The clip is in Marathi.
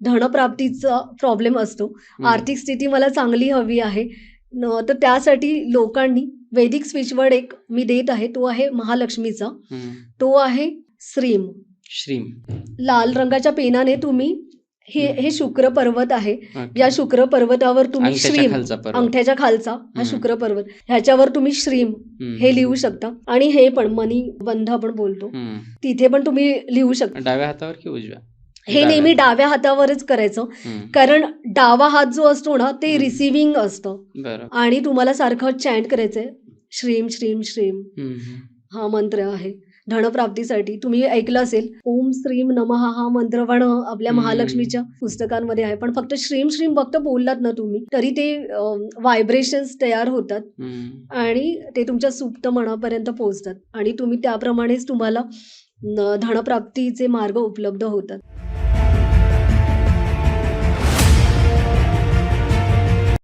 धनप्राप्तीचा प्रॉब्लेम असतो. आर्थिक स्थिती मला चांगली हवी आहे. तर त्यासाठी लोकांनी वैदिक स्विचवर्ड एक मी देत आहे. तो आहे महालक्ष्मीचा. तो आहे श्रीम. श्रीम. लाल रंगाच्या पेनाने तुम्ही हे शुक्र पर्वत आहे. या शुक्र पर्वतावर तुम्ही श्रीम, अंगठ्याच्या खालचा हा शुक्र पर्वत, ह्याच्यावर तुम्ही श्रीम हे लिहू शकता. आणि हे पण मनी बंध आपण बोलतो, तिथे पण तुम्ही लिहू शकता. डाव्या हातावर की उजव्या? हे नेहमी डाव्या हातावरच करायचं, कारण डावा हात जो असतो ना ते रिसिव्हिंग असतं आणि तुम्हाला सारखं चॅन्ट करायचंय श्रीम श्रीम श्रीम. हा मंत्र आहे धनप्राप्तीसाठी. तुम्ही ऐकलं असेल ओम श्रीम नमः हा मंत्र पण आपल्या महालक्ष्मीच्या पुस्तकांमध्ये आहे. पण फक्त श्रीम श्रीम फक्त बोललात ना तुम्ही तरी ते व्हायब्रेशन्स तयार होतात आणि ते तुमच्या सुप्त मनापर्यंत पोहोचतात आणि तुम्ही त्याप्रमाणेच तुम्हाला धनप्राप्तीचे मार्ग उपलब्ध होतात.